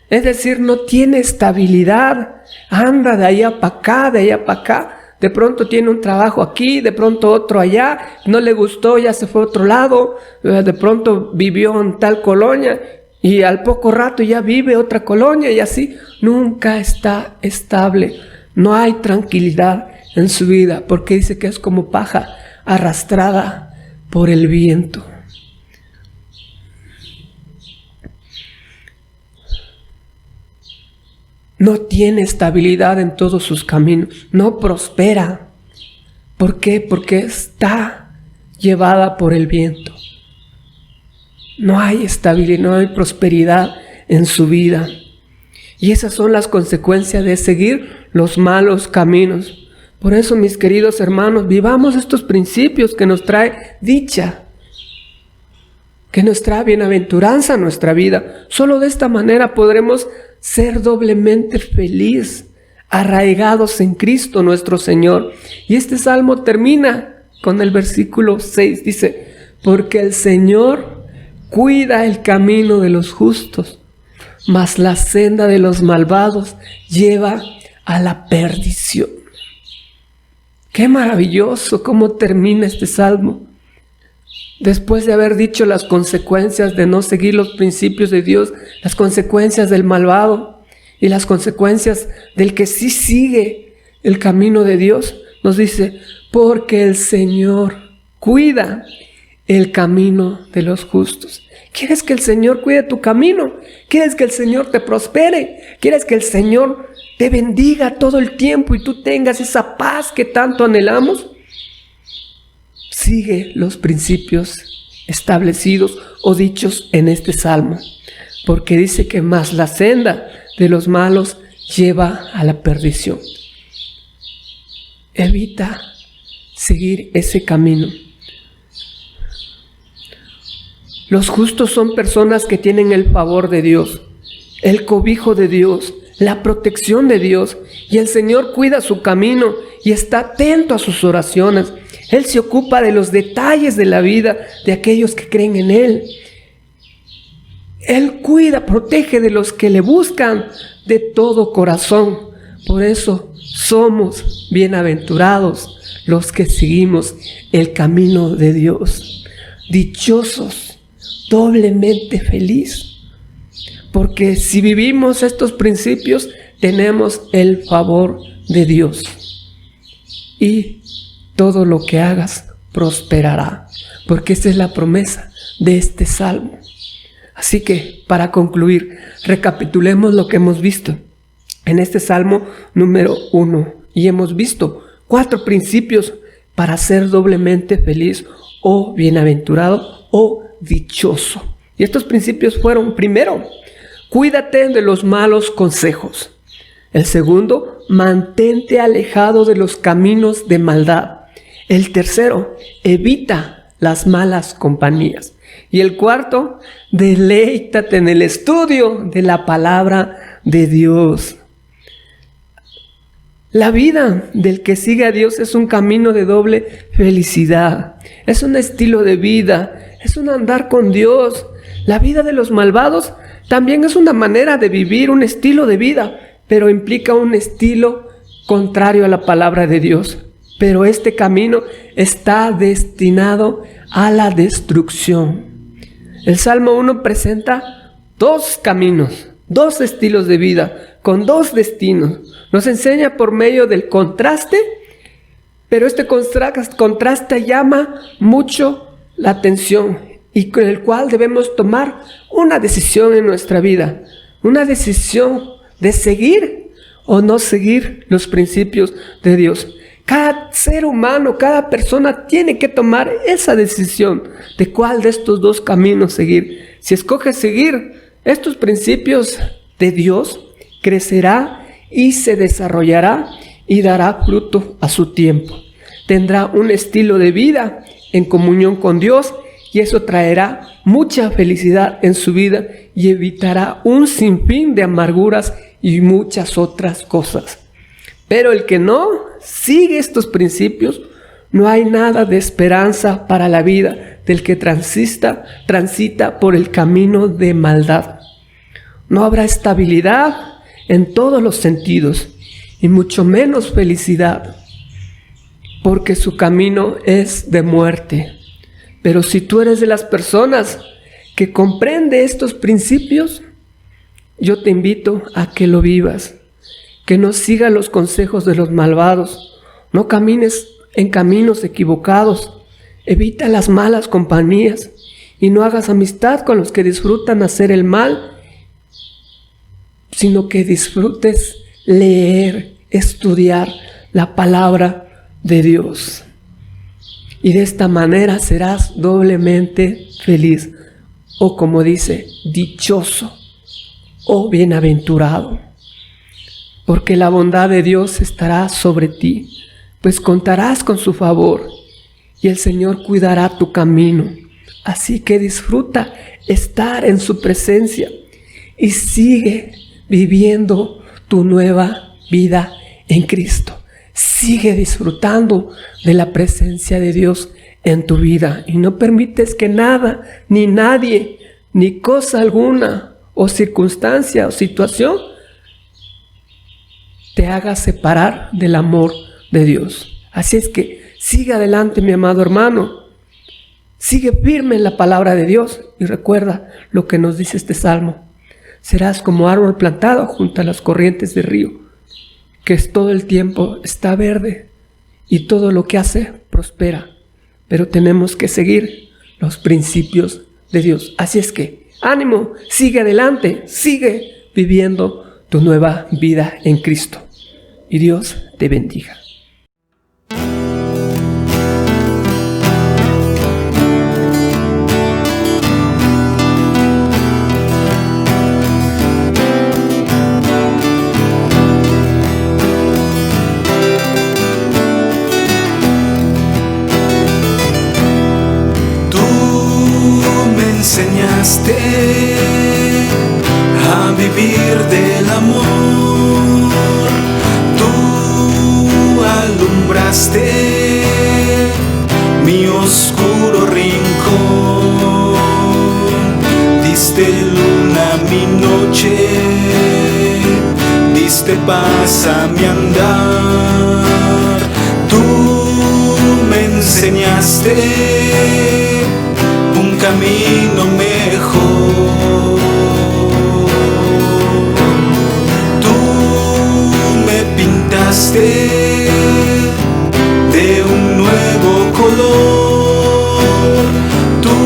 Es decir, no tiene estabilidad. Anda de allá para acá, de allá para acá. De pronto tiene un trabajo aquí, de pronto otro allá. No le gustó, ya se fue a otro lado. De pronto vivió en tal colonia y al poco rato ya vive otra colonia y así. Nunca está estable. No hay tranquilidad en su vida, porque dice que es como paja arrastrada por el viento. No tiene estabilidad en todos sus caminos, no prospera. ¿Por qué? Porque está llevada por el viento. No hay estabilidad, no hay prosperidad en su vida. Y esas son las consecuencias de seguir los malos caminos. Por eso, mis queridos hermanos, vivamos estos principios que nos trae dicha, que nos trae bienaventuranza a nuestra vida. Solo de esta manera podremos ser doblemente feliz, arraigados en Cristo nuestro Señor. Y este salmo termina con el versículo 6, dice: porque el Señor cuida el camino de los justos, mas la senda de los malvados lleva a la perdición. Qué maravilloso cómo termina este salmo. Después de haber dicho las consecuencias de no seguir los principios de Dios, las consecuencias del malvado y las consecuencias del que sí sigue el camino de Dios, nos dice: porque el Señor cuida el camino de los justos. ¿Quieres que el Señor cuide tu camino? ¿Quieres que el Señor te prospere? ¿Quieres que el Señor te bendiga todo el tiempo y tú tengas esa paz que tanto anhelamos? Sigue los principios establecidos o dichos en este salmo, porque dice que más la senda de los malos lleva a la perdición. Evita seguir ese camino. Los justos son personas que tienen el favor de Dios, el cobijo de Dios, la protección de Dios, y el Señor cuida su camino y está atento a sus oraciones. Él se ocupa de los detalles de la vida de aquellos que creen en Él. Él cuida, protege de los que le buscan de todo corazón. Por eso somos bienaventurados los que seguimos el camino de Dios. Dichosos, doblemente feliz. Porque si vivimos estos principios, tenemos el favor de Dios. Y todo lo que hagas prosperará. Porque esa es la promesa de este salmo. Así que, para concluir, recapitulemos lo que hemos visto en este salmo número 1. Y hemos visto 4 principios para ser doblemente feliz o bienaventurado o dichoso. Y estos principios fueron: primero, cuídate de los malos consejos. El segundo, mantente alejado de los caminos de maldad. El tercero, evita las malas compañías. Y el cuarto, deleítate en el estudio de la palabra de Dios. La vida del que sigue a Dios es un camino de doble felicidad. Es un estilo de vida. Es un andar con Dios. La vida de los malvados también es una manera de vivir, un estilo de vida, pero implica un estilo contrario a la palabra de Dios. Pero este camino está destinado a la destrucción. El Salmo 1 presenta 2 caminos, 2 estilos de vida, con 2 destinos. Nos enseña por medio del contraste, pero este contraste llama mucho la atención y con el cual debemos tomar una decisión en nuestra vida. Una decisión de seguir o no seguir los principios de Dios. Cada ser humano, cada persona tiene que tomar esa decisión de cuál de estos dos caminos seguir. Si escoge seguir estos principios de Dios, crecerá y se desarrollará y dará fruto a su tiempo. Tendrá un estilo de vida en comunión con Dios y eso traerá mucha felicidad en su vida y evitará un sinfín de amarguras y muchas otras cosas. Pero el que no sigue estos principios, no hay nada de esperanza para la vida del que transita por el camino de maldad. No habrá estabilidad en todos los sentidos y mucho menos felicidad, porque su camino es de muerte. Pero si tú eres de las personas que comprende estos principios, yo te invito a que lo vivas, que no sigas los consejos de los malvados, no camines en caminos equivocados, evita las malas compañías y no hagas amistad con los que disfrutan hacer el mal, sino que disfrutes leer, estudiar la palabra de Dios. Y de esta manera serás doblemente feliz, o como dice, dichoso o bienaventurado, porque la bondad de Dios estará sobre ti, pues contarás con su favor y el Señor cuidará tu camino. Así que disfruta estar en su presencia y sigue viviendo tu nueva vida en Cristo. Sigue disfrutando de la presencia de Dios en tu vida y no permites que nada, ni nadie, ni cosa alguna o circunstancia o situación te haga separar del amor de Dios. Así es que sigue adelante, mi amado hermano. Sigue firme en la palabra de Dios y recuerda lo que nos dice este salmo. Serás como árbol plantado junto a las corrientes del río, que todo el tiempo está verde y todo lo que hace prospera. Pero tenemos que seguir los principios de Dios. Así es que, ánimo, sigue adelante, sigue viviendo tu nueva vida en Cristo. Y Dios te bendiga. Enseñaste a vivir del amor, tú alumbraste mi oscuro rincón, diste luna a mi noche, diste paz a mi andar, tú me enseñaste un camino mejor. Tú me pintaste de un nuevo color. Tú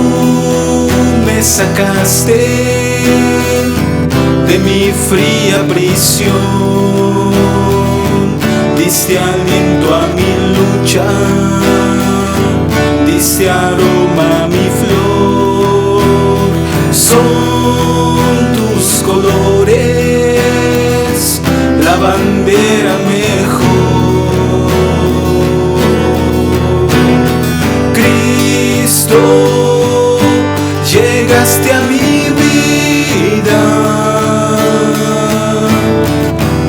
me sacaste de mi fría prisión. Diste aliento a mi lucha, diste aroma a mi flor. Son tus colores la bandera mejor. Cristo, llegaste a mi vida.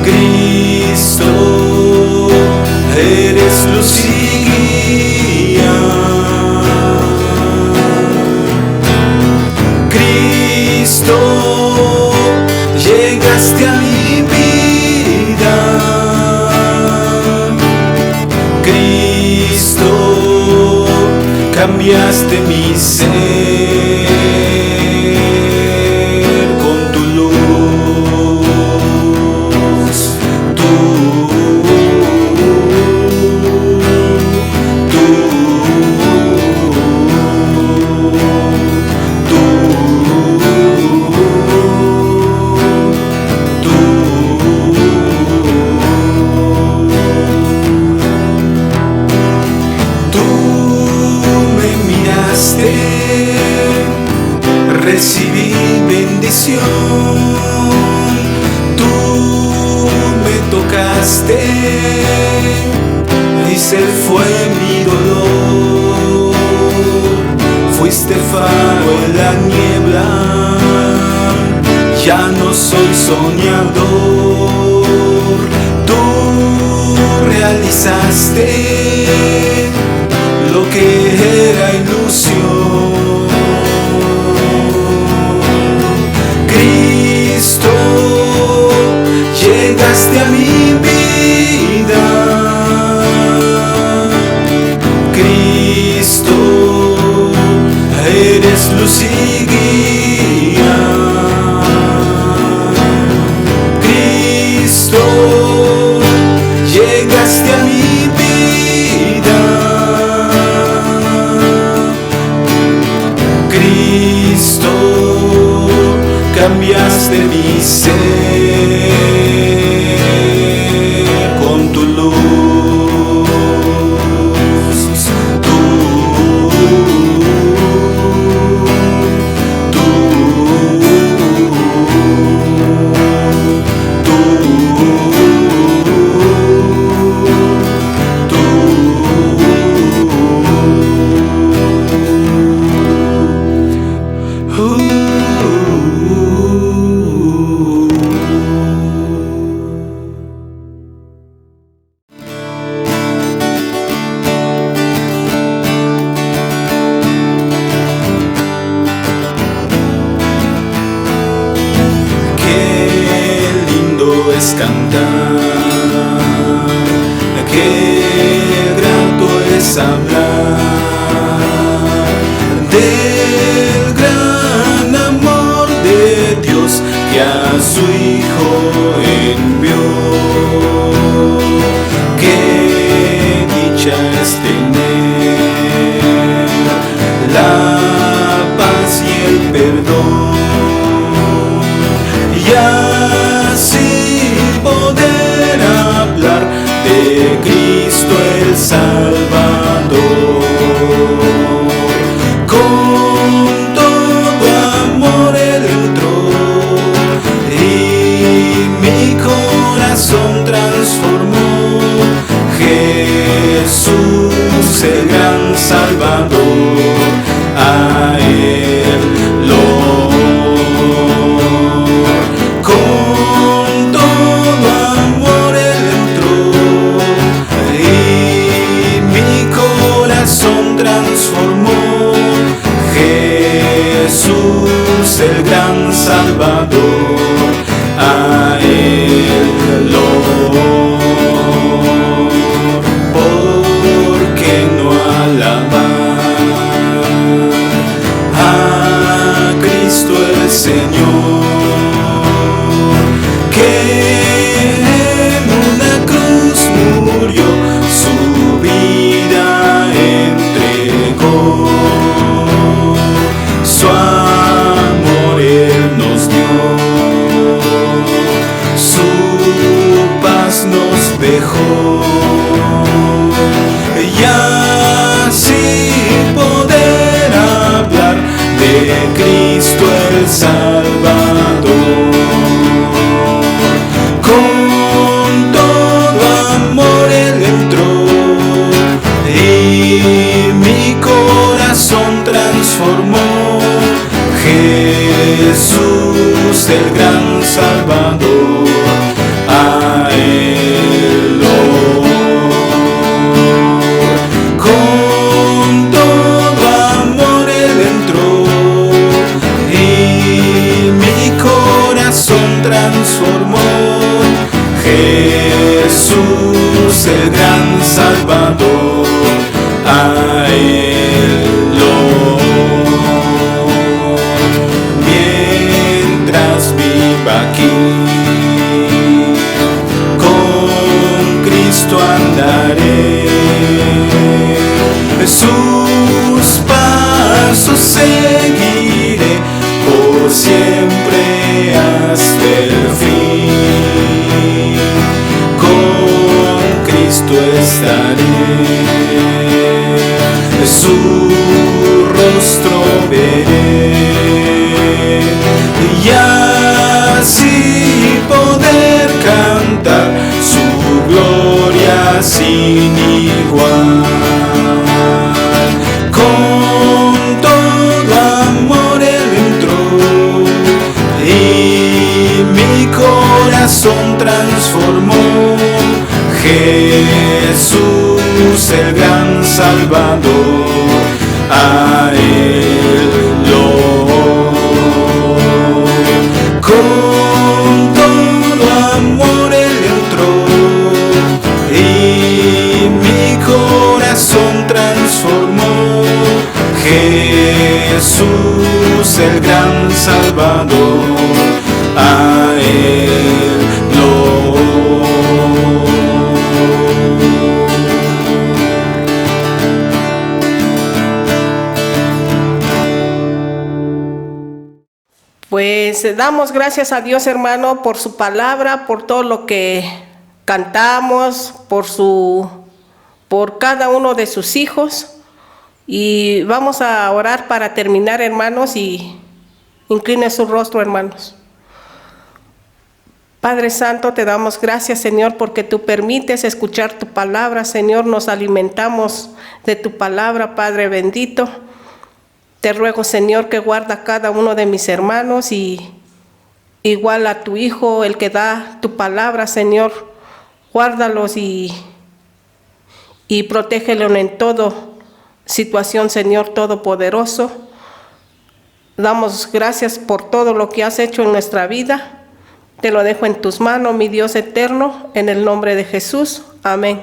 Cristo, eres luz y guía. Cristo, llegaste a mi vida. Cristo, cambiaste mi ser con tu luz. tú me tocaste y se fue mi dolor. Fuiste faro en la niebla, ya no soy soñador. Tú realizaste lo que era ilusión. Cristo, llegaste a mi vida. Cristo, eres luz y guía. Cristo, llegaste a mi vida. Cristo, cambiaste mi ser con tu luz. Cantar, qué grato es hablar del gran amor de Dios que a su Hijo envió. Qué dicha es tener la paz y el perdón, y así poder hablar de Cristo el Salvador. Con todo amor Él entró y mi corazón transformó. Jesús el gran Salvador, a Él lo transformó. Jesús el gran Salvador, a Él lo ¿por qué no alabar a Cristo el Señor, que en una cruz murió, su vida entregó, su amor Él nos dio, su paz nos dejó, y así poder hablar de Cristo el Salvador. Con todo amor Él entró y mi corazón transformó. Jesús el gran Salvador, a Él lo con todo amor Él entró y mi corazón transformó. Jesús el gran Salvador, a Él lo mientras viva aquí, con Cristo andaré, sus pasos seguiré por siempre hasta el fin. Con Cristo estaré, su rostro veré, y corazón transformó. Jesús, el gran Salvador, a Él lo con todo amor Él entró y mi corazón transformó. Jesús, el gran Salvador, a Él lo Pues damos gracias a Dios, hermano, por su palabra, por todo lo que cantamos, por cada uno de sus hijos. Y vamos a orar para terminar, hermanos, y incline su rostro, hermanos. Padre Santo, te damos gracias, Señor, porque tú permites escuchar tu palabra, Señor. Nos alimentamos de tu palabra, Padre bendito. Te ruego, Señor, que guarda a cada uno de mis hermanos y igual a tu Hijo, el que da tu palabra, Señor. Guárdalos y protégelos en toda situación, Señor Todopoderoso. Damos gracias por todo lo que has hecho en nuestra vida. Te lo dejo en tus manos, mi Dios eterno, en el nombre de Jesús. Amén.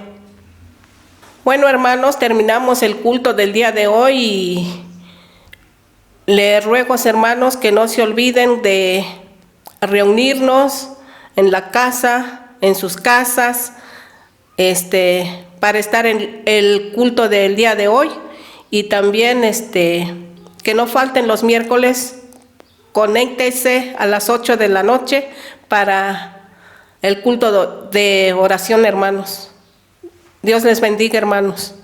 Bueno, hermanos, terminamos el culto del día de hoy y les ruego, hermanos, que no se olviden de reunirnos en la casa, en sus casas, para estar en el culto del día de hoy. Y también que no falten los miércoles, conéctense a las 8 de la noche para el culto de oración, hermanos. Dios les bendiga, hermanos.